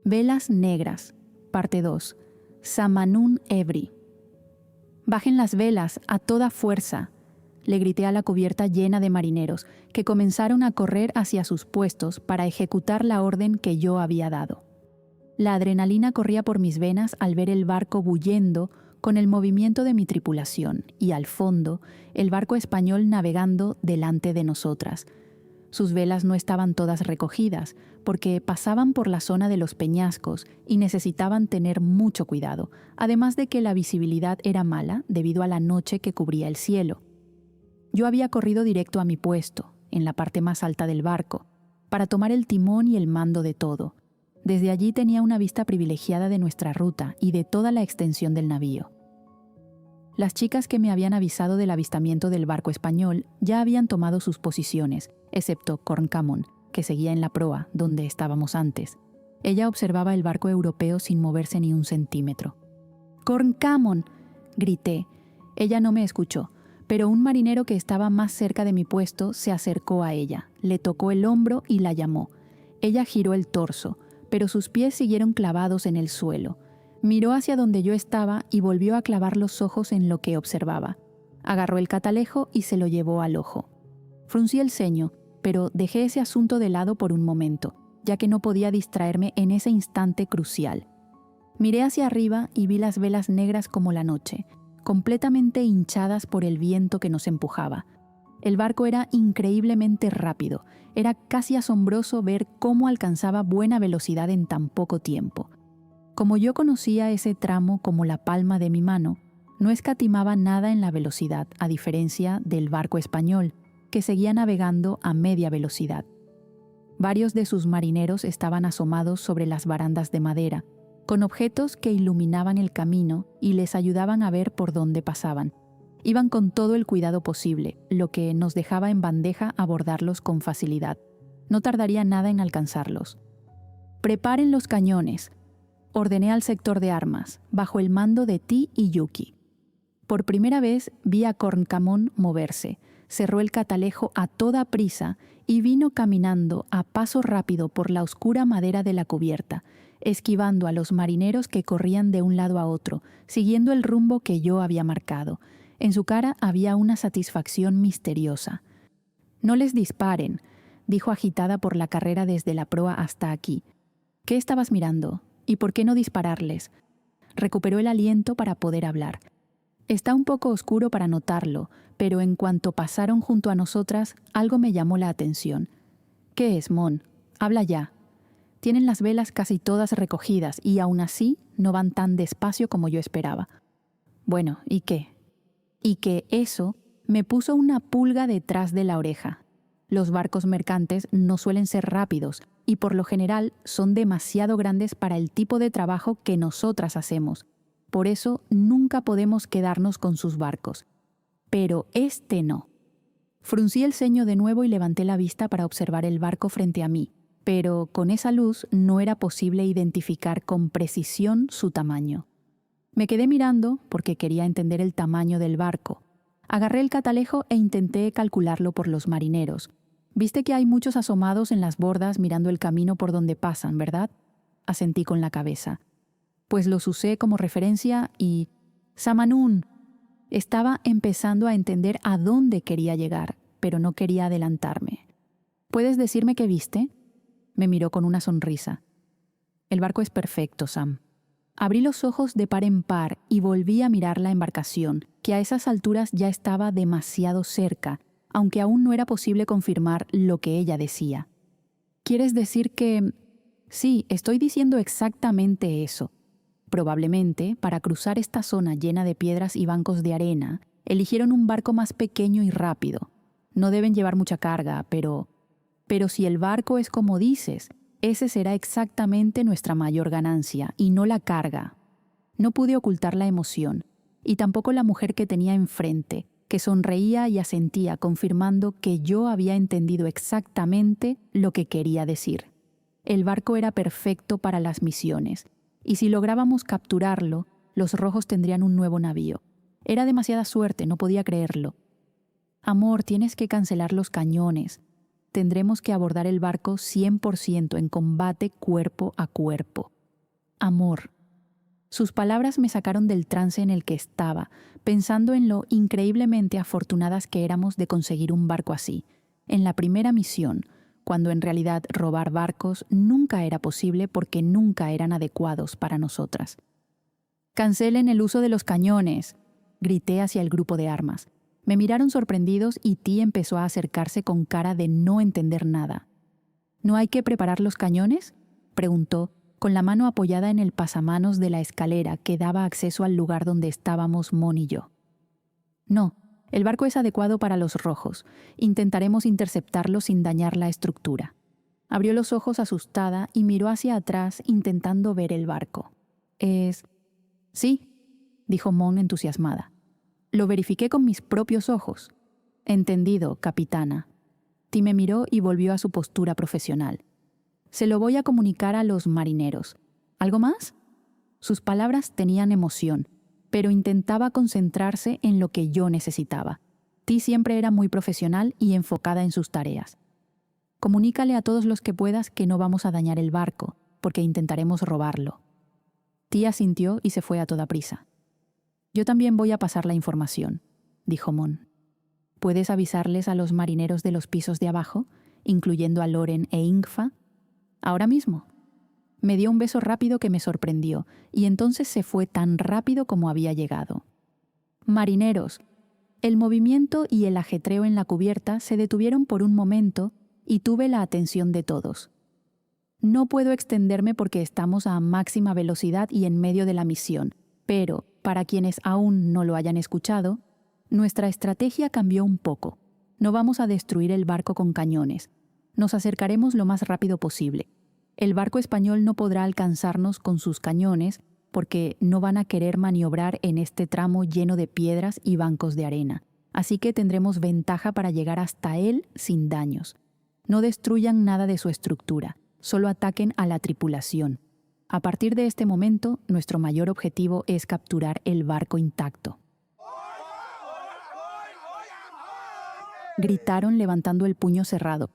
Velas negras, parte 2. Samanun Ebri. Bajen las velas a toda fuerza, le grité a la cubierta llena de marineros, que comenzaron a correr hacia sus puestos para ejecutar la orden que yo había dado. La adrenalina corría por mis venas al ver el barco bullendo con el movimiento de mi tripulación y, al fondo, el barco español navegando delante de nosotras. Sus velas no estaban todas recogidas, porque pasaban por la zona de los peñascos y necesitaban tener mucho cuidado, además de que la visibilidad era mala debido a la noche que cubría el cielo. Yo había corrido directo a mi puesto, en la parte más alta del barco, para tomar el timón y el mando de todo. Desde allí tenía una vista privilegiada de nuestra ruta y de toda la extensión del navío. Las chicas que me habían avisado del avistamiento del barco español ya habían tomado sus posiciones, excepto Corncamon, que seguía en la proa, donde estábamos antes. Ella observaba el barco europeo sin moverse ni un centímetro. «¡Corncamon!», grité. Ella no me escuchó, pero un marinero que estaba más cerca de mi puesto se acercó a ella, le tocó el hombro y la llamó. Ella giró el torso, pero sus pies siguieron clavados en el suelo. Miró hacia donde yo estaba y volvió a clavar los ojos en lo que observaba. Agarró el catalejo y se lo llevó al ojo. Fruncí el ceño, pero dejé ese asunto de lado por un momento, ya que no podía distraerme en ese instante crucial. Miré hacia arriba y vi las velas negras como la noche, completamente hinchadas por el viento que nos empujaba. El barco era increíblemente rápido. Era casi asombroso ver cómo alcanzaba buena velocidad en tan poco tiempo. Como yo conocía ese tramo como la palma de mi mano, no escatimaba nada en la velocidad, a diferencia del barco español, que seguía navegando a media velocidad. Varios de sus marineros estaban asomados sobre las barandas de madera, con objetos que iluminaban el camino y les ayudaban a ver por dónde pasaban. Iban con todo el cuidado posible, lo que nos dejaba en bandeja abordarlos con facilidad. No tardaría nada en alcanzarlos. «Preparen los cañones», ordené al sector de armas, bajo el mando de Ti y Yuki. Por primera vez vi a Corncamon moverse, cerró el catalejo a toda prisa y vino caminando a paso rápido por la oscura madera de la cubierta, esquivando a los marineros que corrían de un lado a otro, siguiendo el rumbo que yo había marcado. En su cara había una satisfacción misteriosa. «No les disparen», dijo agitada por la carrera desde la proa hasta aquí. «¿Qué estabas mirando? ¿Y por qué no dispararles?». Recuperó el aliento para poder hablar. Está un poco oscuro para notarlo, pero en cuanto pasaron junto a nosotras, algo me llamó la atención. «¿Qué es, Mon? Habla ya». Tienen las velas casi todas recogidas y aún así no van tan despacio como yo esperaba. Bueno, ¿y qué? Y que eso me puso una pulga detrás de la oreja. Los barcos mercantes no suelen ser rápidos y por lo general son demasiado grandes para el tipo de trabajo que nosotras hacemos. Por eso nunca podemos quedarnos con sus barcos. Pero este no. Fruncí el ceño de nuevo y levanté la vista para observar el barco frente a mí, pero con esa luz no era posible identificar con precisión su tamaño. Me quedé mirando porque quería entender el tamaño del barco. Agarré el catalejo e intenté calcularlo por los marineros. «Viste que hay muchos asomados en las bordas mirando el camino por donde pasan, ¿verdad?». Asentí con la cabeza. Pues los usé como referencia y... «Samanun». Estaba empezando a entender a dónde quería llegar, pero no quería adelantarme. «¿Puedes decirme qué viste?». Me miró con una sonrisa. «El barco es perfecto, Sam». Abrí los ojos de par en par y volví a mirar la embarcación, que a esas alturas ya estaba demasiado cerca, aunque aún no era posible confirmar lo que ella decía. «¿Quieres decir que...?» «Sí, estoy diciendo exactamente eso. Probablemente, para cruzar esta zona llena de piedras y bancos de arena, eligieron un barco más pequeño y rápido. No deben llevar mucha carga, pero si el barco es como dices, ese será exactamente nuestra mayor ganancia, y no la carga». No pude ocultar la emoción, y tampoco la mujer que tenía enfrente, que sonreía y asentía confirmando que yo había entendido exactamente lo que quería decir. El barco era perfecto para las misiones, y si lográbamos capturarlo, los rojos tendrían un nuevo navío. Era demasiada suerte, no podía creerlo. «Amor, tienes que cancelar los cañones». Tendremos que abordar el barco 100% en combate cuerpo a cuerpo. Amor. Sus palabras me sacaron del trance en el que estaba, pensando en lo increíblemente afortunadas que éramos de conseguir un barco así, en la primera misión, cuando en realidad robar barcos nunca era posible porque nunca eran adecuados para nosotras. «Cancelen el uso de los cañones», grité hacia el grupo de armas. Me miraron sorprendidos y Ti empezó a acercarse con cara de no entender nada. «¿No hay que preparar los cañones?», preguntó, con la mano apoyada en el pasamanos de la escalera que daba acceso al lugar donde estábamos Mon y yo. «No, el barco es adecuado para los rojos. Intentaremos interceptarlo sin dañar la estructura». Abrió los ojos asustada y miró hacia atrás intentando ver el barco. «Sí», dijo Mon entusiasmada. «Lo verifiqué con mis propios ojos». «Entendido, capitana». Ti me miró y volvió a su postura profesional. «Se lo voy a comunicar a los marineros. ¿Algo más?». Sus palabras tenían emoción, pero intentaba concentrarse en lo que yo necesitaba. Ti siempre era muy profesional y enfocada en sus tareas. «Comunícale a todos los que puedas que no vamos a dañar el barco, porque intentaremos robarlo». Ti asintió y se fue a toda prisa. «Yo también voy a pasar la información», dijo Mon. «¿Puedes avisarles a los marineros de los pisos de abajo, incluyendo a Loren e Ingfa? Ahora mismo». Me dio un beso rápido que me sorprendió, y entonces se fue tan rápido como había llegado. «Marineros». El movimiento y el ajetreo en la cubierta se detuvieron por un momento y tuve la atención de todos. No puedo extenderme porque estamos a máxima velocidad y en medio de la misión, pero, para quienes aún no lo hayan escuchado, nuestra estrategia cambió un poco. No vamos a destruir el barco con cañones. Nos acercaremos lo más rápido posible. El barco español no podrá alcanzarnos con sus cañones porque no van a querer maniobrar en este tramo lleno de piedras y bancos de arena. Así que tendremos ventaja para llegar hasta él sin daños. No destruyan nada de su estructura, solo ataquen a la tripulación. A partir de este momento, nuestro mayor objetivo es capturar el barco intacto. Gritaron levantando el puño cerrado.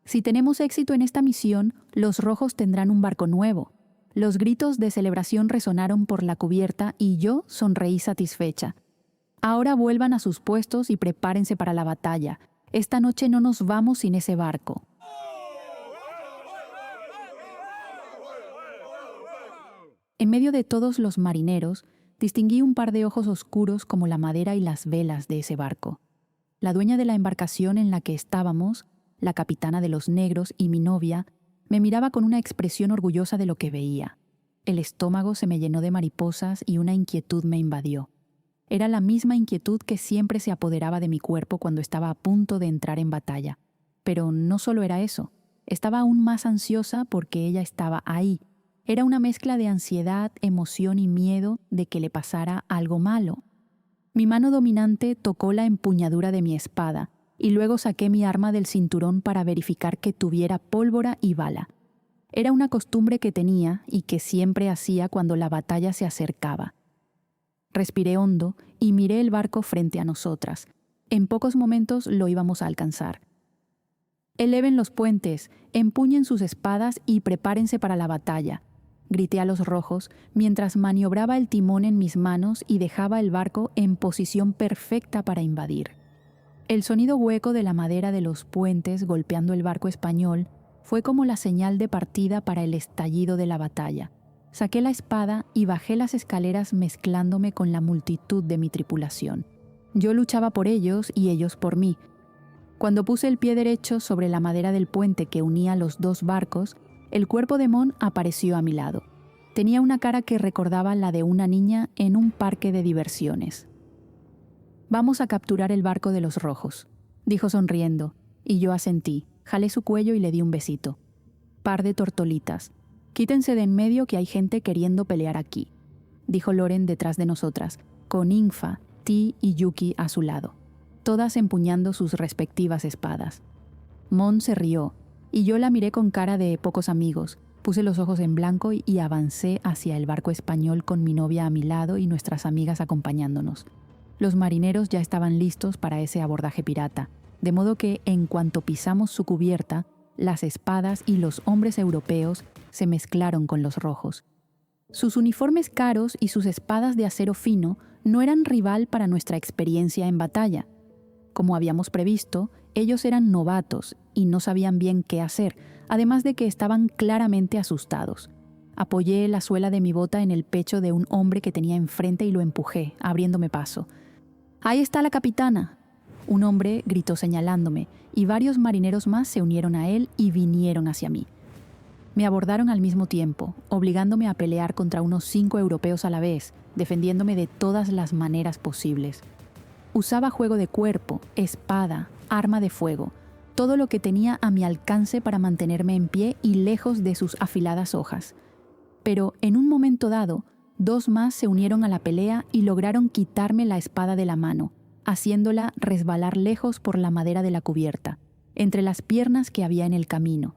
«Si tenemos éxito en esta misión, los rojos tendrán un barco nuevo». Los gritos de celebración resonaron por la cubierta y yo sonreí satisfecha. «Ahora vuelvan a sus puestos y prepárense para la batalla. Esta noche no nos vamos sin ese barco». En medio de todos los marineros, distinguí un par de ojos oscuros como la madera y las velas de ese barco. La dueña de la embarcación en la que estábamos, la capitana de los negros y mi novia, me miraba con una expresión orgullosa de lo que veía. El estómago se me llenó de mariposas y una inquietud me invadió. Era la misma inquietud que siempre se apoderaba de mi cuerpo cuando estaba a punto de entrar en batalla. Pero no solo era eso, estaba aún más ansiosa porque ella estaba ahí. Era una mezcla de ansiedad, emoción y miedo de que le pasara algo malo. Mi mano dominante tocó la empuñadura de mi espada y luego saqué mi arma del cinturón para verificar que tuviera pólvora y bala. Era una costumbre que tenía y que siempre hacía cuando la batalla se acercaba. Respiré hondo y miré el barco frente a nosotras. En pocos momentos lo íbamos a alcanzar. «Eleven los puentes, empuñen sus espadas y prepárense para la batalla», grité a los rojos mientras maniobraba el timón en mis manos y dejaba el barco en posición perfecta para invadir. El sonido hueco de la madera de los puentes golpeando el barco español fue como la señal de partida para el estallido de la batalla. Saqué la espada y bajé las escaleras mezclándome con la multitud de mi tripulación. Yo luchaba por ellos y ellos por mí. Cuando puse el pie derecho sobre la madera del puente que unía los dos barcos, el cuerpo de Mon apareció a mi lado. Tenía una cara que recordaba la de una niña en un parque de diversiones. «Vamos a capturar el barco de los rojos», dijo sonriendo, y yo asentí, jalé su cuello y le di un besito. «Par de tortolitas, quítense de en medio que hay gente queriendo pelear aquí», dijo Loren detrás de nosotras, con Ingfa, Ti y Yuki a su lado, todas empuñando sus respectivas espadas. Mon se rió, y yo la miré con cara de pocos amigos. Puse los ojos en blanco y avancé hacia el barco español con mi novia a mi lado y nuestras amigas acompañándonos. Los marineros ya estaban listos para ese abordaje pirata. de modo que en cuanto pisamos su cubierta, las espadas y los hombres europeos se mezclaron con los rojos. Sus uniformes caros y sus espadas de acero fino no eran rival para nuestra experiencia en batalla. Como habíamos previsto, ellos eran novatos y no sabían bien qué hacer, además de que estaban claramente asustados. Apoyé la suela de mi bota en el pecho de un hombre que tenía enfrente y lo empujé, abriéndome paso. «¡Ahí está la capitana!», un hombre gritó señalándome, y varios marineros más se unieron a él y vinieron hacia mí. Me abordaron al mismo tiempo, obligándome a pelear contra unos 5 europeos a la vez, defendiéndome de todas las maneras posibles. Usaba juego de cuerpo, espada, arma de fuego, todo lo que tenía a mi alcance para mantenerme en pie y lejos de sus afiladas hojas. Pero en un momento dado, 2 más se unieron a la pelea y lograron quitarme la espada de la mano, haciéndola resbalar lejos por la madera de la cubierta, entre las piernas que había en el camino.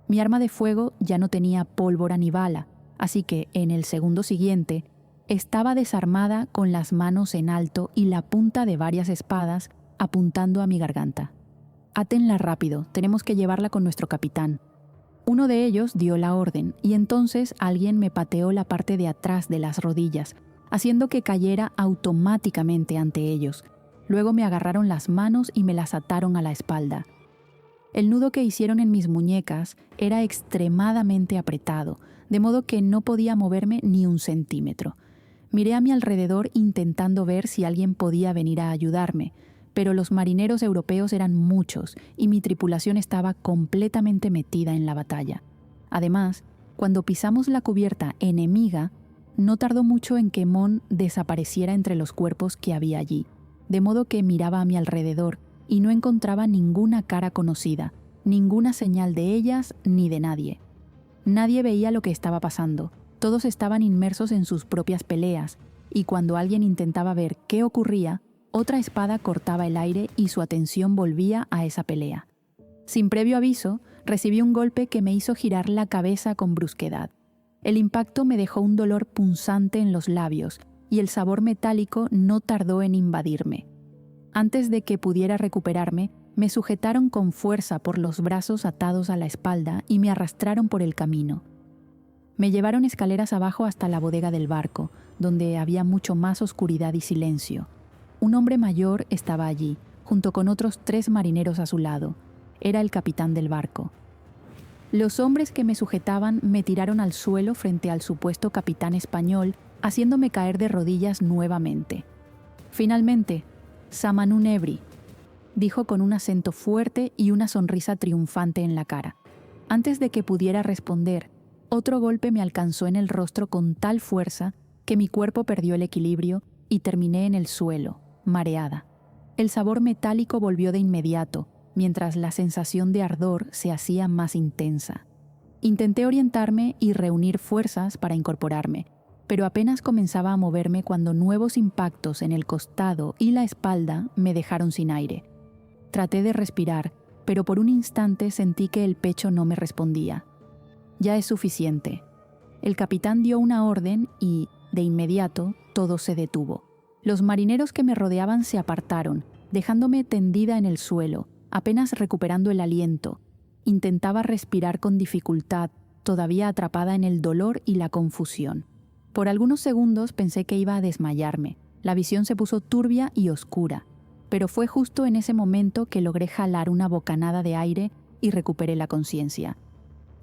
Mi arma de fuego ya no tenía pólvora ni bala, así que en el segundo siguiente estaba desarmada con las manos en alto y la punta de varias espadas apuntando a mi garganta. «Átenla rápido, tenemos que llevarla con nuestro capitán». Uno de ellos dio la orden y entonces alguien me pateó la parte de atrás de las rodillas, haciendo que cayera automáticamente ante ellos. Luego me agarraron las manos y me las ataron a la espalda. El nudo que hicieron en mis muñecas era extremadamente apretado, de modo que no podía moverme ni un centímetro. Miré a mi alrededor intentando ver si alguien podía venir a ayudarme, pero los marineros europeos eran muchos y mi tripulación estaba completamente metida en la batalla. Además, cuando pisamos la cubierta enemiga, no tardó mucho en que Mon desapareciera entre los cuerpos que había allí, de modo que miraba a mi alrededor y no encontraba ninguna cara conocida, ninguna señal de ellas ni de nadie. Nadie veía lo que estaba pasando, todos estaban inmersos en sus propias peleas, y cuando alguien intentaba ver qué ocurría, otra espada cortaba el aire y su atención volvía a esa pelea. Sin previo aviso, recibí un golpe que me hizo girar la cabeza con brusquedad. El impacto me dejó un dolor punzante en los labios y el sabor metálico no tardó en invadirme. Antes de que pudiera recuperarme, me sujetaron con fuerza por los brazos atados a la espalda y me arrastraron por el camino. Me llevaron escaleras abajo hasta la bodega del barco, donde había mucho más oscuridad y silencio. Un hombre mayor estaba allí, junto con otros 3 marineros a su lado. Era el capitán del barco. Los hombres que me sujetaban me tiraron al suelo frente al supuesto capitán español, haciéndome caer de rodillas nuevamente. Finalmente, «Samanun Evri», dijo con un acento fuerte y una sonrisa triunfante en la cara. Antes de que pudiera responder, otro golpe me alcanzó en el rostro con tal fuerza que mi cuerpo perdió el equilibrio y terminé en el suelo, mareada. El sabor metálico volvió de inmediato, mientras la sensación de ardor se hacía más intensa. Intenté orientarme y reunir fuerzas para incorporarme, pero apenas comenzaba a moverme cuando nuevos impactos en el costado y la espalda me dejaron sin aire. Traté de respirar, pero por un instante sentí que el pecho no me respondía. «Ya es suficiente». El capitán dio una orden y, de inmediato, todo se detuvo. Los marineros que me rodeaban se apartaron, dejándome tendida en el suelo, apenas recuperando el aliento. Intentaba respirar con dificultad, todavía atrapada en el dolor y la confusión. Por algunos segundos pensé que iba a desmayarme. La visión se puso turbia y oscura, pero fue justo en ese momento que logré jalar una bocanada de aire y recuperé la conciencia.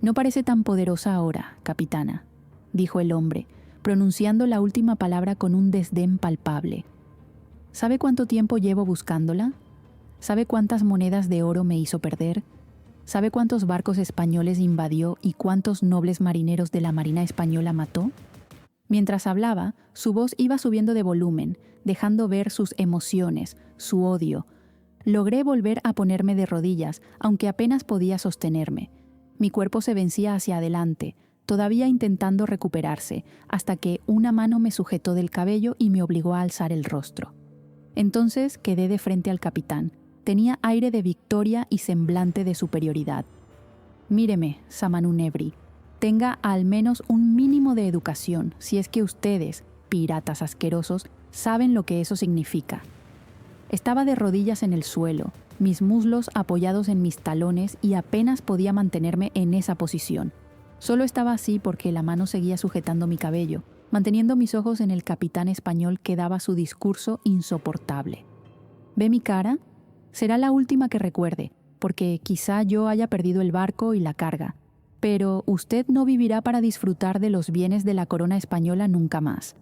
«No parece tan poderosa ahora, capitana», dijo el hombre, pronunciando la última palabra con un desdén palpable. «¿Sabe cuánto tiempo llevo buscándola? ¿Sabe cuántas monedas de oro me hizo perder? ¿Sabe cuántos barcos españoles invadió y cuántos nobles marineros de la Marina Española mató?» Mientras hablaba, su voz iba subiendo de volumen, dejando ver sus emociones, su odio. Logré volver a ponerme de rodillas, aunque apenas podía sostenerme. Mi cuerpo se vencía hacia adelante, todavía intentando recuperarse, hasta que una mano me sujetó del cabello y me obligó a alzar el rostro. Entonces quedé de frente al capitán. Tenía aire de victoria y semblante de superioridad. «Míreme, Samanun Evri. Tenga al menos un mínimo de educación, si es que ustedes, piratas asquerosos, saben lo que eso significa». Estaba de rodillas en el suelo, mis muslos apoyados en mis talones y apenas podía mantenerme en esa posición. Solo estaba así porque la mano seguía sujetando mi cabello, manteniendo mis ojos en el capitán español que daba su discurso insoportable. ¿Ve mi cara? Será la última que recuerde, porque quizá yo haya perdido el barco y la carga. Pero usted no vivirá para disfrutar de los bienes de la corona española nunca más.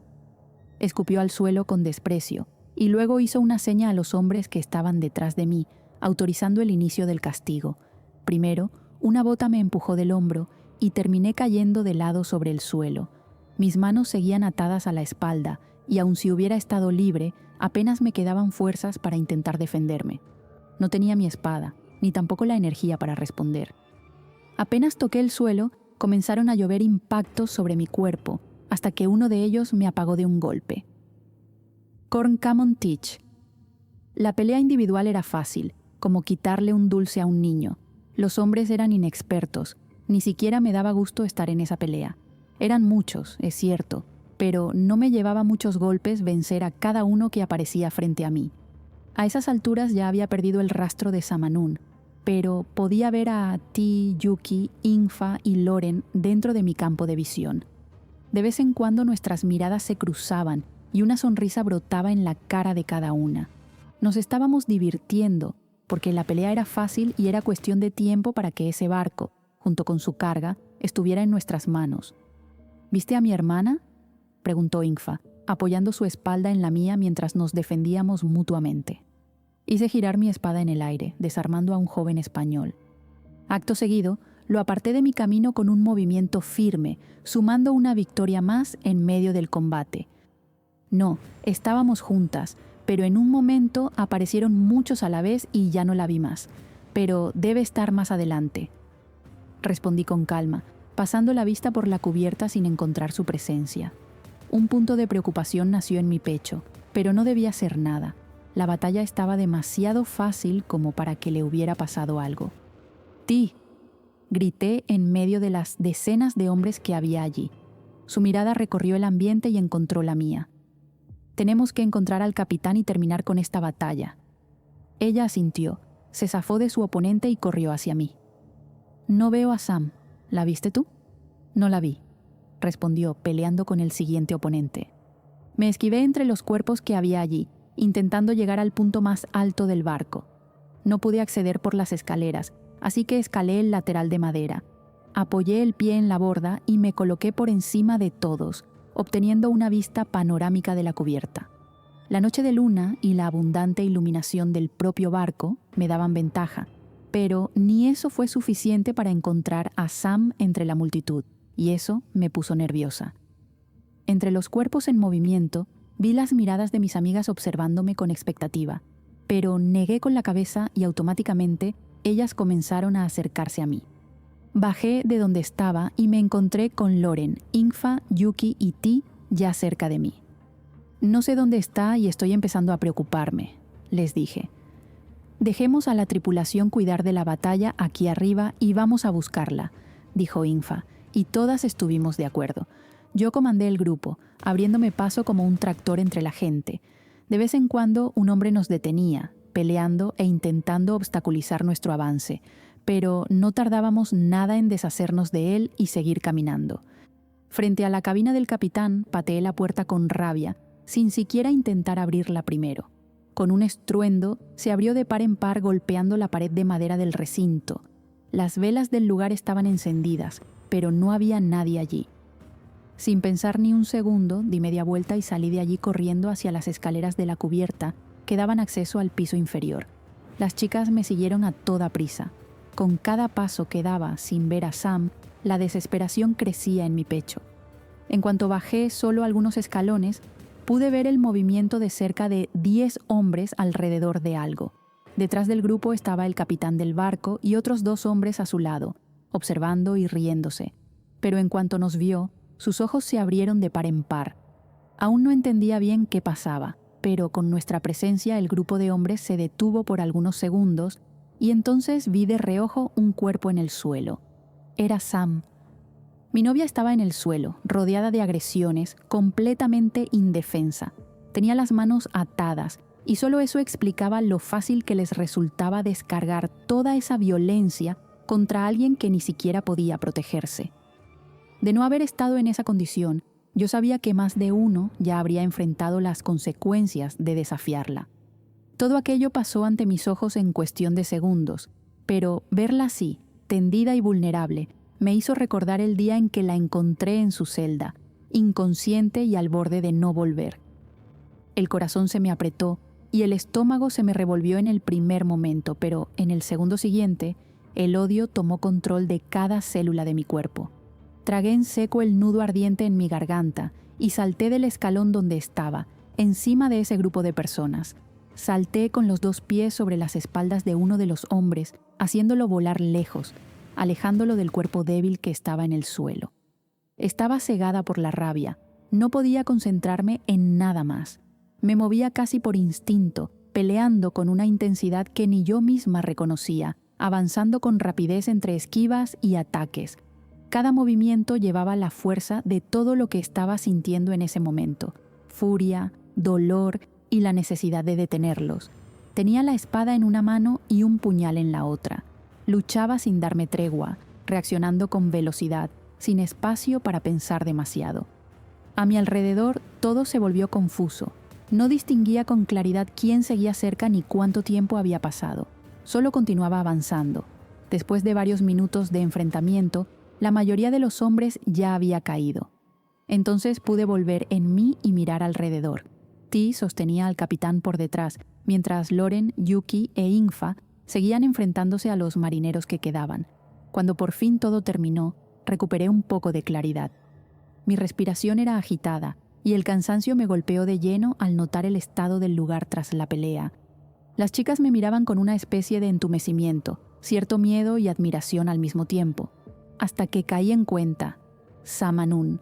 Escupió al suelo con desprecio, y luego hizo una seña a los hombres que estaban detrás de mí, autorizando el inicio del castigo. Primero, una bota me empujó del hombro y terminé cayendo de lado sobre el suelo. Mis manos seguían atadas a la espalda, y aun si hubiera estado libre, apenas me quedaban fuerzas para intentar defenderme. No tenía mi espada, ni tampoco la energía para responder. Apenas toqué el suelo, comenzaron a llover impactos sobre mi cuerpo, hasta que uno de ellos me apagó de un golpe. Corncamon Teach. La pelea individual era fácil, como quitarle un dulce a un niño. Los hombres eran inexpertos, ni siquiera me daba gusto estar en esa pelea. Eran muchos, es cierto, pero no me llevaba muchos golpes vencer a cada uno que aparecía frente a mí. A esas alturas ya había perdido el rastro de Samanún, pero podía ver a Ti, Yuki, Ingfa y Loren dentro de mi campo de visión. De vez en cuando nuestras miradas se cruzaban y una sonrisa brotaba en la cara de cada una. Nos estábamos divirtiendo, porque la pelea era fácil y era cuestión de tiempo para que ese barco, junto con su carga, estuviera en nuestras manos. ¿Viste a mi hermana?, preguntó Ingfa, apoyando su espalda en la mía mientras nos defendíamos mutuamente. Hice girar mi espada en el aire, desarmando a un joven español. Acto seguido, lo aparté de mi camino con un movimiento firme, sumando una victoria más en medio del combate. No, estábamos juntas, pero en un momento aparecieron muchos a la vez y ya no la vi más. Pero debe estar más adelante. Respondí con calma, pasando la vista por la cubierta sin encontrar su presencia. Un punto de preocupación nació en mi pecho, pero no debía hacer nada. La batalla estaba demasiado fácil como para que le hubiera pasado algo. «Ti», grité en medio de las decenas de hombres que había allí. Su mirada recorrió el ambiente y encontró la mía. «Tenemos que encontrar al capitán y terminar con esta batalla». Ella asintió, se zafó de su oponente y corrió hacia mí. «No veo a Sam. ¿La viste tú?» «No la vi», respondió, peleando con el siguiente oponente. Me esquivé entre los cuerpos que había allí, intentando llegar al punto más alto del barco. No pude acceder por las escaleras, así que escalé el lateral de madera. Apoyé el pie en la borda y me coloqué por encima de todos, obteniendo una vista panorámica de la cubierta. La noche de luna y la abundante iluminación del propio barco me daban ventaja, pero ni eso fue suficiente para encontrar a Sam entre la multitud, y eso me puso nerviosa. Entre los cuerpos en movimiento, vi las miradas de mis amigas observándome con expectativa, pero negué con la cabeza y automáticamente ellas comenzaron a acercarse a mí. Bajé de donde estaba y me encontré con Loren, Ingfa, Yuki y Ti ya cerca de mí. «No sé dónde está y estoy empezando a preocuparme», les dije. «Dejemos a la tripulación cuidar de la batalla aquí arriba y vamos a buscarla», dijo Ingfa, y todas estuvimos de acuerdo. Yo comandé el grupo, abriéndome paso como un tractor entre la gente. De vez en cuando un hombre nos detenía, peleando e intentando obstaculizar nuestro avance, pero no tardábamos nada en deshacernos de él y seguir caminando. Frente a la cabina del capitán, pateé la puerta con rabia, sin siquiera intentar abrirla primero. Con un estruendo, se abrió de par en par golpeando la pared de madera del recinto. Las velas del lugar estaban encendidas, pero no había nadie allí. Sin pensar ni un segundo, di media vuelta y salí de allí corriendo hacia las escaleras de la cubierta que daban acceso al piso inferior. Las chicas me siguieron a toda prisa. Con cada paso que daba sin ver a Sam, la desesperación crecía en mi pecho. En cuanto bajé solo algunos escalones, pude ver el movimiento de cerca de 10 hombres alrededor de algo. Detrás del grupo estaba el capitán del barco y otros 2 hombres a su lado, observando y riéndose. Pero en cuanto nos vio, sus ojos se abrieron de par en par. Aún no entendía bien qué pasaba, pero con nuestra presencia el grupo de hombres se detuvo por algunos segundos y entonces vi de reojo un cuerpo en el suelo. Era Sam. Mi novia estaba en el suelo, rodeada de agresiones, completamente indefensa. Tenía las manos atadas y solo eso explicaba lo fácil que les resultaba descargar toda esa violencia contra alguien que ni siquiera podía protegerse. De no haber estado en esa condición, yo sabía que más de uno ya habría enfrentado las consecuencias de desafiarla. Todo aquello pasó ante mis ojos en cuestión de segundos, pero verla así, tendida y vulnerable, me hizo recordar el día en que la encontré en su celda, inconsciente y al borde de no volver. El corazón se me apretó y el estómago se me revolvió en el primer momento, pero en el segundo siguiente, el odio tomó control de cada célula de mi cuerpo. Tragué en seco el nudo ardiente en mi garganta y salté del escalón donde estaba, encima de ese grupo de personas. Salté con los 2 pies sobre las espaldas de uno de los hombres, haciéndolo volar lejos, alejándolo del cuerpo débil que estaba en el suelo. Estaba cegada por la rabia, no podía concentrarme en nada más. Me movía casi por instinto, peleando con una intensidad que ni yo misma reconocía, avanzando con rapidez entre esquivas y ataques. Cada movimiento llevaba la fuerza de todo lo que estaba sintiendo en ese momento: furia, dolor y la necesidad de detenerlos. Tenía la espada en una mano y un puñal en la otra. Luchaba sin darme tregua, reaccionando con velocidad, sin espacio para pensar demasiado. A mi alrededor todo se volvió confuso. No distinguía con claridad quién seguía cerca ni cuánto tiempo había pasado. Solo continuaba avanzando. Después de varios minutos de enfrentamiento, la mayoría de los hombres ya había caído. Entonces pude volver en mí y mirar alrededor. T sostenía al capitán por detrás, mientras Loren, Yuki e Infa seguían enfrentándose a los marineros que quedaban. Cuando por fin todo terminó, recuperé un poco de claridad. Mi respiración era agitada y el cansancio me golpeó de lleno al notar el estado del lugar tras la pelea. Las chicas me miraban con una especie de entumecimiento, cierto miedo y admiración al mismo tiempo, hasta que caí en cuenta: Samanun.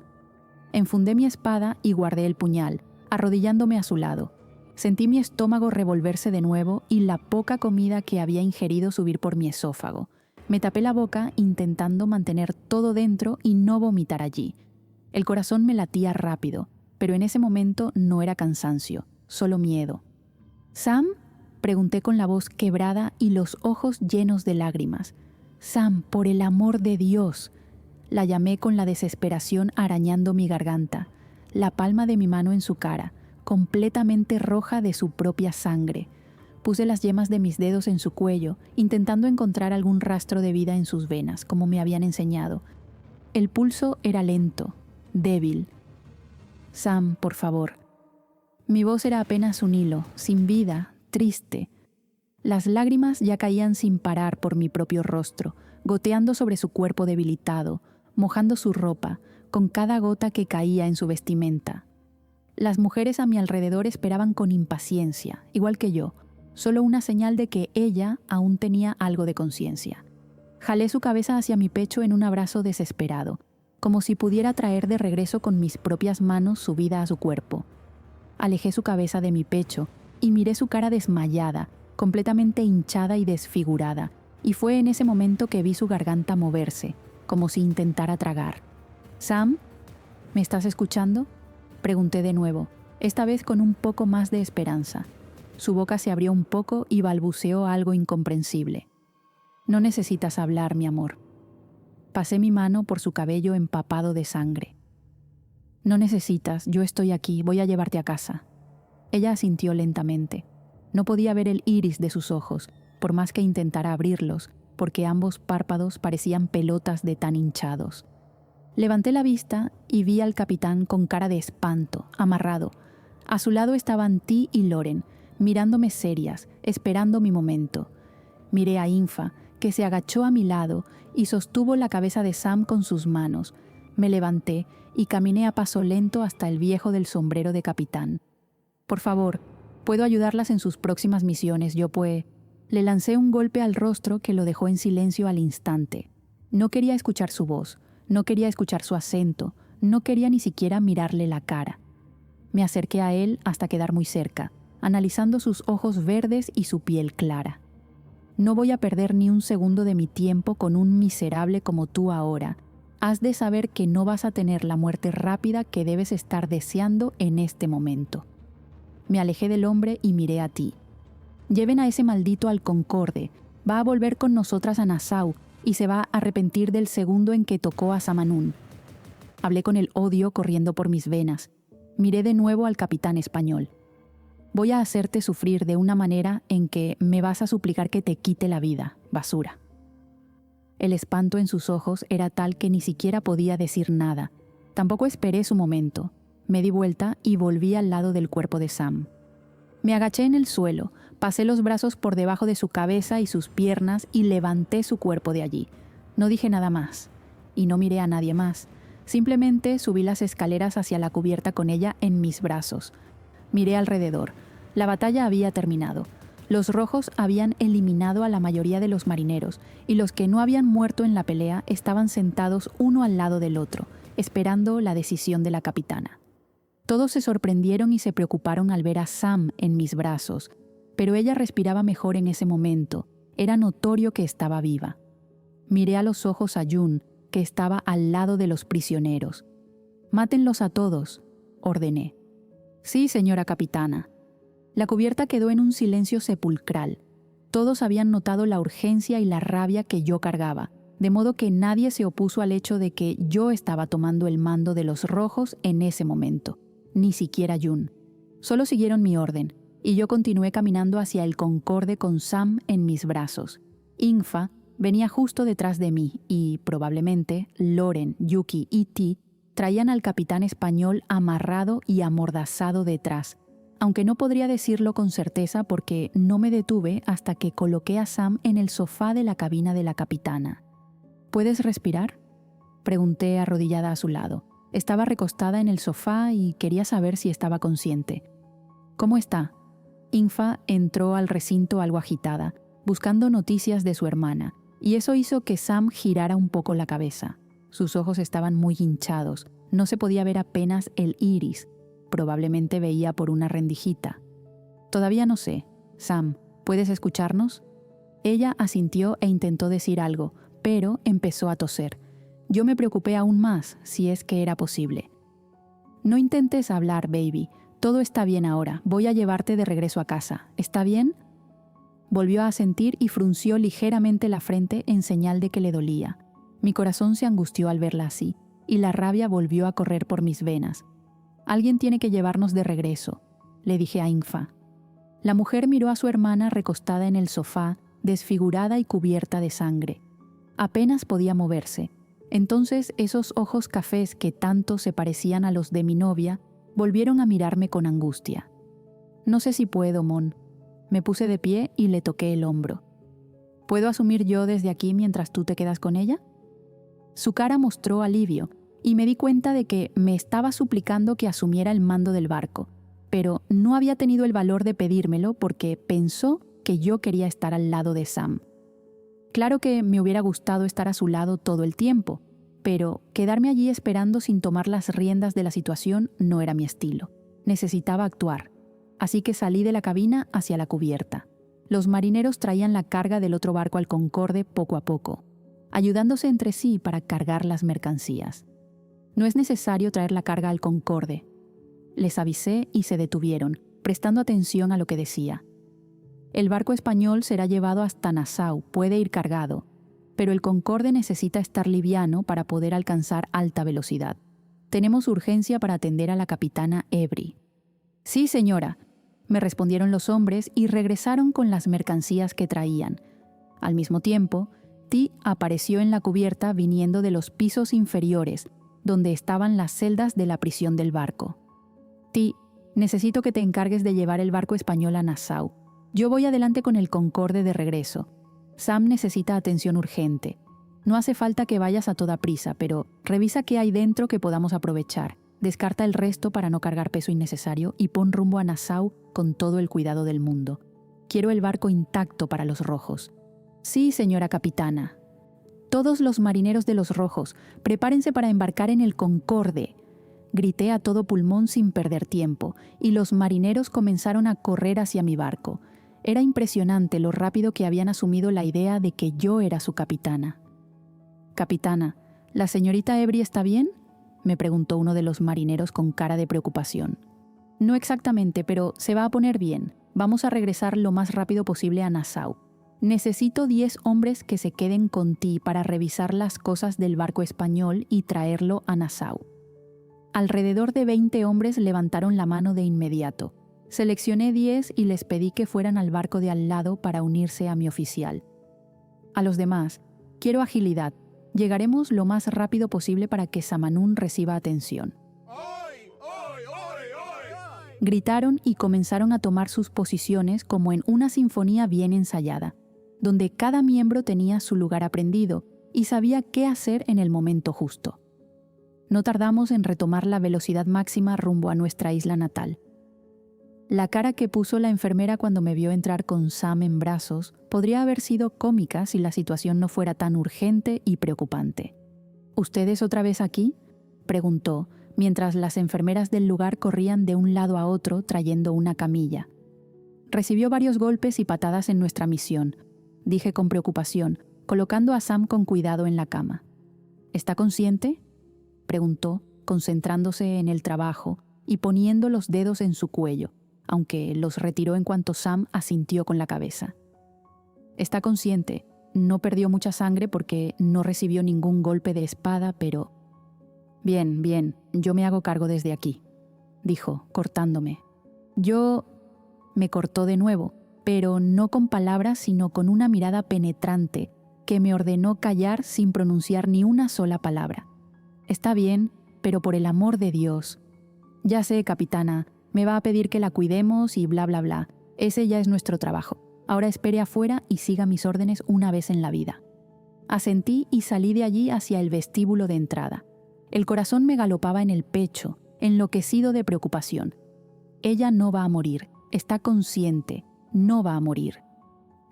Enfundé mi espada y guardé el puñal, arrodillándome a su lado. Sentí mi estómago revolverse de nuevo y la poca comida que había ingerido subir por mi esófago. Me tapé la boca intentando mantener todo dentro y no vomitar allí. El corazón me latía rápido, pero en ese momento no era cansancio, solo miedo. ¿Sam?, pregunté con la voz quebrada y los ojos llenos de lágrimas. «Sam, por el amor de Dios», la llamé con la desesperación arañando mi garganta, la palma de mi mano en su cara, completamente roja de su propia sangre. Puse las yemas de mis dedos en su cuello, intentando encontrar algún rastro de vida en sus venas, como me habían enseñado. El pulso era lento, débil. «Sam, por favor». Mi voz era apenas un hilo, sin vida, triste. Las lágrimas ya caían sin parar por mi propio rostro, goteando sobre su cuerpo debilitado, mojando su ropa, con cada gota que caía en su vestimenta. Las mujeres a mi alrededor esperaban con impaciencia, igual que yo, solo una señal de que ella aún tenía algo de conciencia. Jalé su cabeza hacia mi pecho en un abrazo desesperado, como si pudiera traer de regreso con mis propias manos su vida a su cuerpo. Alejé su cabeza de mi pecho y miré su cara desmayada, completamente hinchada y desfigurada, y fue en ese momento que vi su garganta moverse, como si intentara tragar. «Sam, ¿me estás escuchando?», pregunté de nuevo, esta vez con un poco más de esperanza. Su boca se abrió un poco y balbuceó algo incomprensible. «No necesitas hablar, mi amor». Pasé mi mano por su cabello empapado de sangre. «No necesitas, yo estoy aquí, voy a llevarte a casa». Ella asintió lentamente. No podía ver el iris de sus ojos, por más que intentara abrirlos, porque ambos párpados parecían pelotas de tan hinchados. Levanté la vista y vi al capitán con cara de espanto, amarrado. A su lado estaban T y Loren, mirándome serias, esperando mi momento. Miré a Infa, que se agachó a mi lado y sostuvo la cabeza de Sam con sus manos. Me levanté y caminé a paso lento hasta el viejo del sombrero de capitán. «Por favor, puedo ayudarlas en sus próximas misiones, yo pues...». Le lancé un golpe al rostro que lo dejó en silencio al instante. No quería escuchar su voz, no quería escuchar su acento, no quería ni siquiera mirarle la cara. Me acerqué a él hasta quedar muy cerca, analizando sus ojos verdes y su piel clara. «No voy a perder ni un segundo de mi tiempo con un miserable como tú ahora. Has de saber que no vas a tener la muerte rápida que debes estar deseando en este momento». Me alejé del hombre y miré a Ti. Lleven a ese maldito al Concorde. Va a volver con nosotras a Nassau y se va a arrepentir del segundo en que tocó a Samanún. Hablé con el odio corriendo por mis venas. Miré de nuevo al capitán español. Voy a hacerte sufrir de una manera en que me vas a suplicar que te quite la vida, basura. El espanto en sus ojos era tal que ni siquiera podía decir nada. Tampoco esperé su momento. Me di vuelta y volví al lado del cuerpo de Sam. Me agaché en el suelo, pasé los brazos por debajo de su cabeza y sus piernas y levanté su cuerpo de allí. No dije nada más. Y no miré a nadie más. Simplemente subí las escaleras hacia la cubierta con ella en mis brazos. Miré alrededor. La batalla había terminado. Los rojos habían eliminado a la mayoría de los marineros, y los que no habían muerto en la pelea estaban sentados uno al lado del otro, esperando la decisión de la capitana. Todos se sorprendieron y se preocuparon al ver a Sam en mis brazos, pero ella respiraba mejor en ese momento. Era notorio que estaba viva. Miré a los ojos a June, que estaba al lado de los prisioneros. «Mátenlos a todos», ordené. «Sí, señora capitana». La cubierta quedó en un silencio sepulcral. Todos habían notado la urgencia y la rabia que yo cargaba, de modo que nadie se opuso al hecho de que yo estaba tomando el mando de los rojos en ese momento. Ni siquiera June. Solo siguieron mi orden, y yo continué caminando hacia el Concorde con Sam en mis brazos. Ingfa venía justo detrás de mí y, probablemente, Loren, Yuki y Ti traían al capitán español amarrado y amordazado detrás, aunque no podría decirlo con certeza porque no me detuve hasta que coloqué a Sam en el sofá de la cabina de la capitana. «¿Puedes respirar?», pregunté arrodillada a su lado. Estaba recostada en el sofá y quería saber si estaba consciente. «¿Cómo está?». Ingfa entró al recinto algo agitada, buscando noticias de su hermana, y eso hizo que Sam girara un poco la cabeza. Sus ojos estaban muy hinchados, no se podía ver apenas el iris. Probablemente veía por una rendijita. «Todavía no sé. Sam, ¿puedes escucharnos?». Ella asintió e intentó decir algo, pero empezó a toser. Yo me preocupé aún más, si es que era posible. «No intentes hablar, baby. Todo está bien ahora. Voy a llevarte de regreso a casa. ¿Está bien?». Volvió a asentir y frunció ligeramente la frente en señal de que le dolía. Mi corazón se angustió al verla así, y la rabia volvió a correr por mis venas. «Alguien tiene que llevarnos de regreso», le dije a Ingfa. La mujer miró a su hermana recostada en el sofá, desfigurada y cubierta de sangre. Apenas podía moverse. Entonces esos ojos cafés que tanto se parecían a los de mi novia volvieron a mirarme con angustia. «No sé si puedo, Mon». Me puse de pie y le toqué el hombro. «¿Puedo asumir yo desde aquí mientras tú te quedas con ella?». Su cara mostró alivio y me di cuenta de que me estaba suplicando que asumiera el mando del barco, pero no había tenido el valor de pedírmelo porque pensó que yo quería estar al lado de Sam. Claro que me hubiera gustado estar a su lado todo el tiempo, pero quedarme allí esperando sin tomar las riendas de la situación no era mi estilo. Necesitaba actuar. Así que salí de la cabina hacia la cubierta. Los marineros traían la carga del otro barco al Concorde poco a poco, ayudándose entre sí para cargar las mercancías. «No es necesario traer la carga al Concorde», les avisé y se detuvieron, prestando atención a lo que decía. «El barco español será llevado hasta Nassau, puede ir cargado, pero el Concorde necesita estar liviano para poder alcanzar alta velocidad. Tenemos urgencia para atender a la capitana Evri». «Sí, señora», me respondieron los hombres y regresaron con las mercancías que traían. Al mismo tiempo, Ti apareció en la cubierta viniendo de los pisos inferiores, donde estaban las celdas de la prisión del barco. «Ti, necesito que te encargues de llevar el barco español a Nassau. Yo voy adelante con el Concorde de regreso. Sam necesita atención urgente. No hace falta que vayas a toda prisa, pero revisa qué hay dentro que podamos aprovechar. Descarta el resto para no cargar peso innecesario y pon rumbo a Nassau con todo el cuidado del mundo. Quiero el barco intacto para los rojos». «Sí, señora capitana». «Todos los marineros de los rojos, prepárense para embarcar en el Concorde», grité a todo pulmón sin perder tiempo, y los marineros comenzaron a correr hacia mi barco. Era impresionante lo rápido que habían asumido la idea de que yo era su capitana. «Capitana, ¿la señorita Evri está bien?», me preguntó uno de los marineros con cara de preocupación. No exactamente, pero se va a poner bien. Vamos a regresar lo más rápido posible a Nassau. Necesito 10 hombres que se queden con ti para revisar las cosas del barco español y traerlo a Nassau. Alrededor de 20 hombres levantaron la mano de inmediato. Seleccioné 10 y les pedí que fueran al barco de al lado para unirse a mi oficial. A los demás, quiero agilidad. Llegaremos lo más rápido posible para que Samanún reciba atención. Gritaron y comenzaron a tomar sus posiciones como en una sinfonía bien ensayada, donde cada miembro tenía su lugar aprendido y sabía qué hacer en el momento justo. No tardamos en retomar la velocidad máxima rumbo a nuestra isla natal. La cara que puso la enfermera cuando me vio entrar con Sam en brazos podría haber sido cómica si la situación no fuera tan urgente y preocupante. ¿Ustedes otra vez aquí?, preguntó, mientras las enfermeras del lugar corrían de un lado a otro trayendo una camilla. Recibió varios golpes y patadas en nuestra misión, dije con preocupación, colocando a Sam con cuidado en la cama. ¿Está consciente?, preguntó, concentrándose en el trabajo y poniendo los dedos en su cuello, aunque los retiró en cuanto Sam asintió con la cabeza. Está consciente, no perdió mucha sangre porque no recibió ningún golpe de espada, pero... Bien, yo me hago cargo desde aquí, dijo, cortándome. Me cortó de nuevo, pero no con palabras, sino con una mirada penetrante que me ordenó callar sin pronunciar ni una sola palabra. Está bien, pero por el amor de Dios. Ya sé, capitana, me va a pedir que la cuidemos y bla, bla, bla. Ese ya es nuestro trabajo. Ahora espere afuera y siga mis órdenes una vez en la vida. Asentí y salí de allí hacia el vestíbulo de entrada. El corazón me galopaba en el pecho, enloquecido de preocupación. Ella no va a morir, está consciente, no va a morir.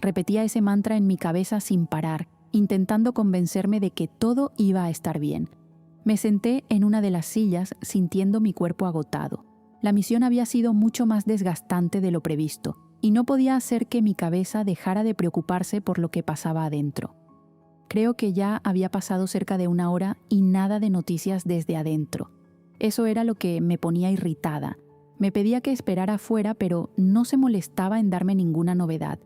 Repetía ese mantra en mi cabeza sin parar, intentando convencerme de que todo iba a estar bien. Me senté en una de las sillas sintiendo mi cuerpo agotado. La misión había sido mucho más desgastante de lo previsto, y no podía hacer que mi cabeza dejara de preocuparse por lo que pasaba adentro. Creo que ya había pasado cerca de 1 hora y nada de noticias desde adentro. Eso era lo que me ponía irritada. Me pedía que esperara afuera, pero no se molestaba en darme ninguna novedad.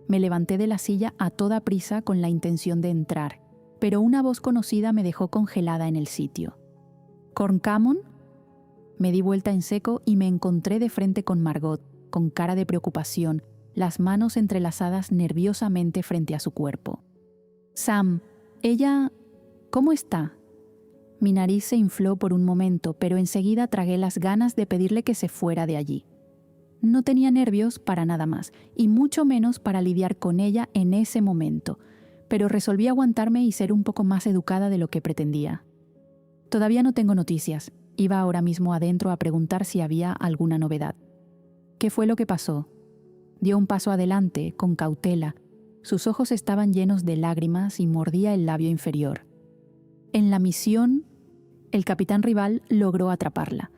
Me levanté de la silla a toda prisa con la intención de entrar, pero una voz conocida me dejó congelada en el sitio. ¿Corncamon? Me di vuelta en seco y me encontré de frente con Margot, con cara de preocupación, las manos entrelazadas nerviosamente frente a su cuerpo. Sam, ella... ¿cómo está? Mi nariz se infló por un momento, pero enseguida tragué las ganas de pedirle que se fuera de allí. No tenía nervios para nada más, y mucho menos para lidiar con ella en ese momento, pero resolví aguantarme y ser un poco más educada de lo que pretendía. Todavía no tengo noticias. Iba ahora mismo adentro a preguntar si había alguna novedad. ¿Qué fue lo que pasó? Dio un paso adelante, con cautela. Sus ojos estaban llenos de lágrimas y mordía el labio inferior. En la misión, el capitán rival logró atraparla.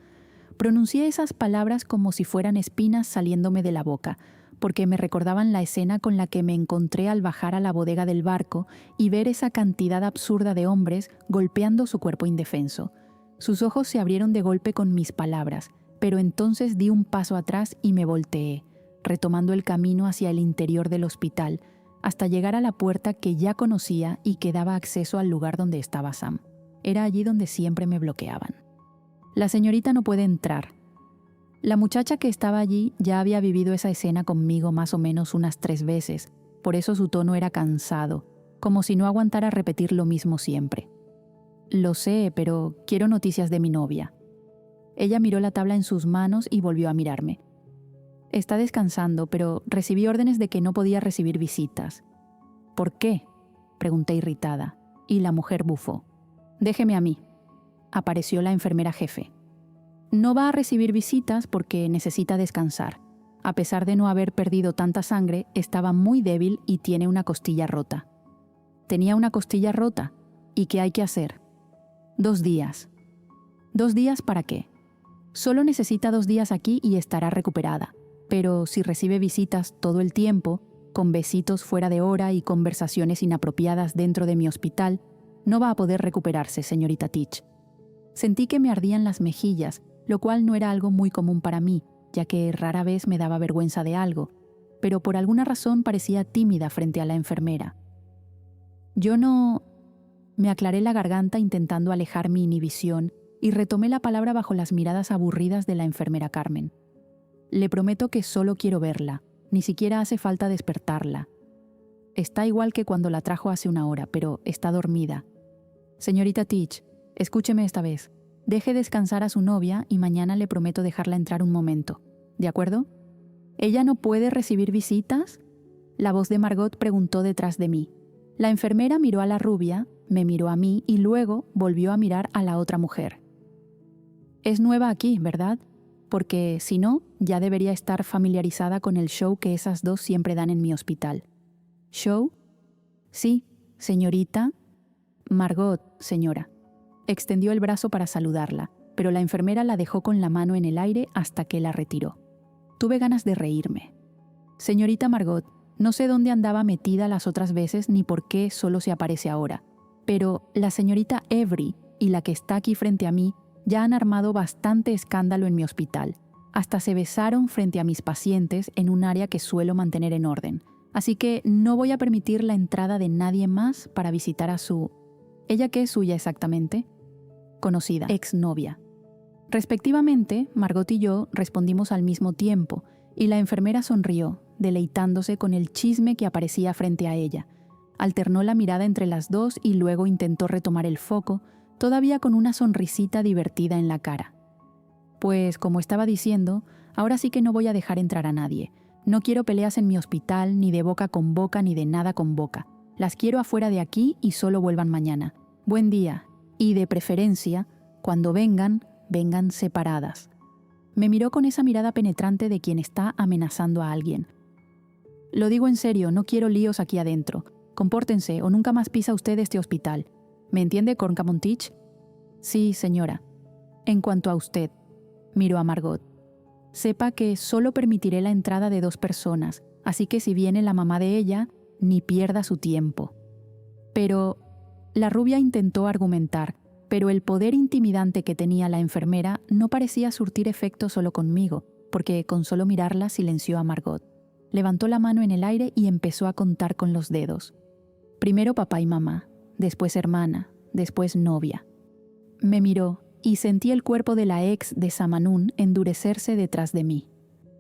Pronuncié esas palabras como si fueran espinas saliéndome de la boca, porque me recordaban la escena con la que me encontré al bajar a la bodega del barco y ver esa cantidad absurda de hombres golpeando su cuerpo indefenso. Sus ojos se abrieron de golpe con mis palabras, pero entonces di un paso atrás y me volteé, retomando el camino hacia el interior del hospital, hasta llegar a la puerta que ya conocía y que daba acceso al lugar donde estaba Sam. Era allí donde siempre me bloqueaban. La señorita no puede entrar. La muchacha que estaba allí ya había vivido esa escena conmigo más o menos unas 3 veces, por eso su tono era cansado, como si no aguantara repetir lo mismo siempre. Lo sé, pero quiero noticias de mi novia. Ella miró la tabla en sus manos y volvió a mirarme. Está descansando, pero recibí órdenes de que no podía recibir visitas. ¿Por qué?, pregunté irritada, y la mujer bufó. Déjeme a mí. Apareció la enfermera jefe. No va a recibir visitas porque necesita descansar. A pesar de no haber perdido tanta sangre, estaba muy débil y tiene una costilla rota. Tenía una costilla rota. ¿Y qué hay que hacer? 2 días. ¿2 días para qué? Solo necesita 2 días aquí y estará recuperada. Pero si recibe visitas todo el tiempo, con besitos fuera de hora y conversaciones inapropiadas dentro de mi hospital, no va a poder recuperarse, señorita Teach. Sentí que me ardían las mejillas, lo cual no era algo muy común para mí, ya que rara vez me daba vergüenza de algo, pero por alguna razón parecía tímida frente a la enfermera. Yo no... Me aclaré la garganta intentando alejar mi inhibición y retomé la palabra bajo las miradas aburridas de la enfermera Carmen. Le prometo que solo quiero verla, ni siquiera hace falta despertarla. Está igual que cuando la trajo hace una hora, pero está dormida. Señorita Teach, escúcheme esta vez. Deje descansar a su novia y mañana le prometo dejarla entrar un momento. ¿De acuerdo? ¿Ella no puede recibir visitas? La voz de Margot preguntó detrás de mí. La enfermera miró a la rubia, me miró a mí y luego volvió a mirar a la otra mujer. Es nueva aquí, ¿verdad? Porque si no, ya debería estar familiarizada con el show que esas dos siempre dan en mi hospital. ¿Show? Sí, señorita. Margot, señora. Extendió el brazo para saludarla, pero la enfermera la dejó con la mano en el aire hasta que la retiró. Tuve ganas de reírme. Señorita Margot, no sé dónde andaba metida las otras veces ni por qué solo se aparece ahora, pero la señorita Avery y la que está aquí frente a mí ya han armado bastante escándalo en mi hospital. Hasta se besaron frente a mis pacientes en un área que suelo mantener en orden. Así que no voy a permitir la entrada de nadie más para visitar a su... ¿Ella qué es suya exactamente? Conocida, exnovia. Respectivamente, Margot y yo respondimos al mismo tiempo, y la enfermera sonrió, deleitándose con el chisme que aparecía frente a ella. Alternó la mirada entre las dos y luego intentó retomar el foco, todavía con una sonrisita divertida en la cara. Pues, como estaba diciendo, ahora sí que no voy a dejar entrar a nadie. No quiero peleas en mi hospital, ni de boca con boca, ni de nada con boca. Las quiero afuera de aquí y solo vuelvan mañana. Buen día. Y de preferencia, cuando vengan, vengan separadas. Me miró con esa mirada penetrante de quien está amenazando a alguien. Lo digo en serio, no quiero líos aquí adentro. Compórtense o nunca más pisa usted este hospital. ¿Me entiende, Corncamon Teach? Sí, señora. En cuanto a usted, miró a Margot. Sepa que solo permitiré la entrada de 2 personas, así que si viene la mamá de ella, ni pierda su tiempo. Pero la rubia intentó argumentar, pero el poder intimidante que tenía la enfermera no parecía surtir efecto solo conmigo, porque con solo mirarla silenció a Margot. Levantó la mano en el aire y empezó a contar con los dedos. Primero papá y mamá, después hermana, después novia. Me miró y sentí el cuerpo de la ex de Samanún endurecerse detrás de mí.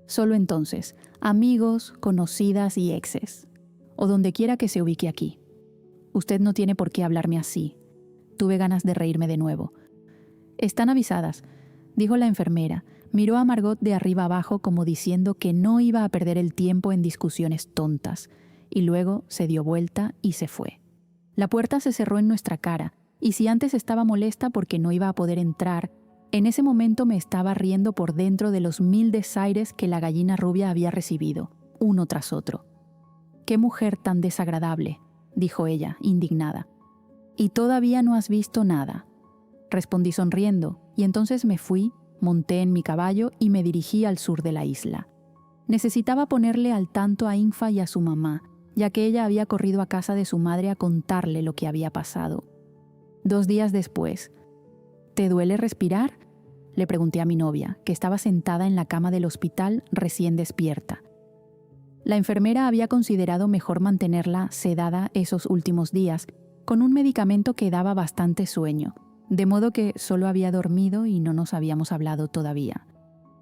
Solo entonces, amigos, conocidas y exes, o donde quiera que se ubique aquí. Usted no tiene por qué hablarme así. Tuve ganas de reírme de nuevo. Están avisadas, dijo la enfermera. Miró a Margot de arriba abajo como diciendo que no iba a perder el tiempo en discusiones tontas, y luego se dio vuelta y se fue. La puerta se cerró en nuestra cara, y si antes estaba molesta porque no iba a poder entrar, en ese momento me estaba riendo por dentro de los 1000 desaires que la gallina rubia había recibido, uno tras otro. «¡Qué mujer tan desagradable!», dijo ella, indignada. «¿Y todavía no has visto nada?», respondí sonriendo, y entonces me fui, monté en mi caballo y me dirigí al sur de la isla. Necesitaba ponerle al tanto a Infa y a su mamá, ya que ella había corrido a casa de su madre a contarle lo que había pasado. 2 días después, «¿Te duele respirar?», le pregunté a mi novia, que estaba sentada en la cama del hospital recién despierta. La enfermera había considerado mejor mantenerla sedada esos últimos días, con un medicamento que daba bastante sueño, de modo que solo había dormido y no nos habíamos hablado todavía.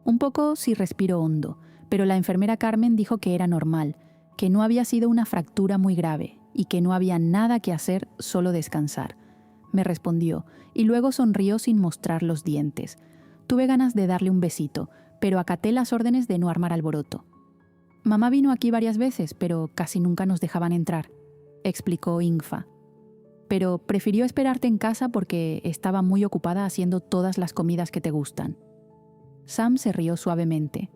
Un poco sí respiro hondo, pero la enfermera Carmen dijo que era normal, que no había sido una fractura muy grave y que no había nada que hacer, solo descansar. Me respondió, y luego sonrió sin mostrar los dientes. Tuve ganas de darle un besito, pero acaté las órdenes de no armar alboroto. «Mamá vino aquí varias veces, pero casi nunca nos dejaban entrar», explicó Infa. «Pero prefirió esperarte en casa porque estaba muy ocupada haciendo todas las comidas que te gustan». Sam se rió suavemente.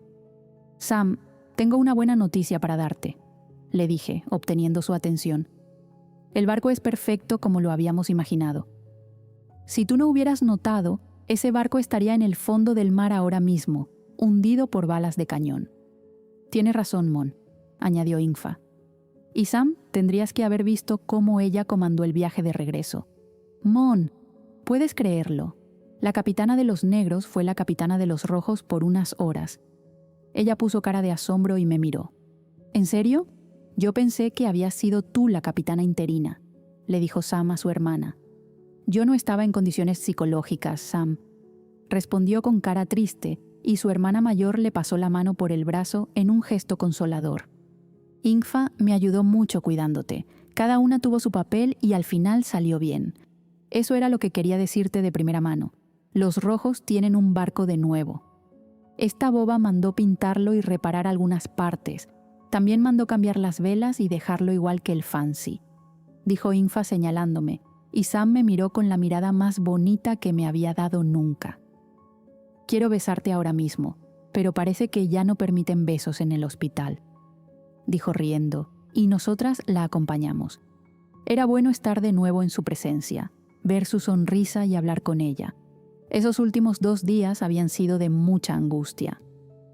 «Sam, tengo una buena noticia para darte», le dije, obteniendo su atención. «El barco es perfecto como lo habíamos imaginado. Si tú no hubieras notado, ese barco estaría en el fondo del mar ahora mismo, hundido por balas de cañón». «Tienes razón, Mon», añadió Infa. «Y Sam, tendrías que haber visto cómo ella comandó el viaje de regreso. Mon, ¿puedes creerlo? La capitana de los negros fue la capitana de los rojos por unas horas. Ella puso cara de asombro y me miró. ¿En serio? Yo pensé que habías sido tú la capitana interina, le dijo Sam a su hermana. Yo no estaba en condiciones psicológicas, Sam, respondió con cara triste, y su hermana mayor le pasó la mano por el brazo en un gesto consolador. Ingfa me ayudó mucho cuidándote. Cada una tuvo su papel y al final salió bien. Eso era lo que quería decirte de primera mano. Los rojos tienen un barco de nuevo. Esta boba mandó pintarlo y reparar algunas partes. También mandó cambiar las velas y dejarlo igual que el Fancy, dijo Ingfa señalándome, y Sam me miró con la mirada más bonita que me había dado nunca. Quiero besarte ahora mismo, pero parece que ya no permiten besos en el hospital, dijo riendo, y nosotras la acompañamos. Era bueno estar de nuevo en su presencia, ver su sonrisa y hablar con ella. Esos últimos 2 días habían sido de mucha angustia.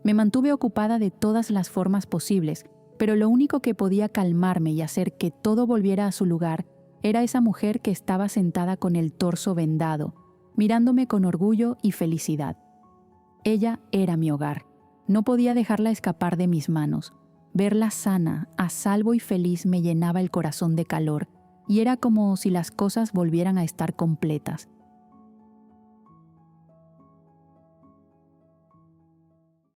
Me mantuve ocupada de todas las formas posibles, pero lo único que podía calmarme y hacer que todo volviera a su lugar era esa mujer que estaba sentada con el torso vendado, mirándome con orgullo y felicidad. Ella era mi hogar. No podía dejarla escapar de mis manos. Verla sana, a salvo y feliz me llenaba el corazón de calor, y era como si las cosas volvieran a estar completas.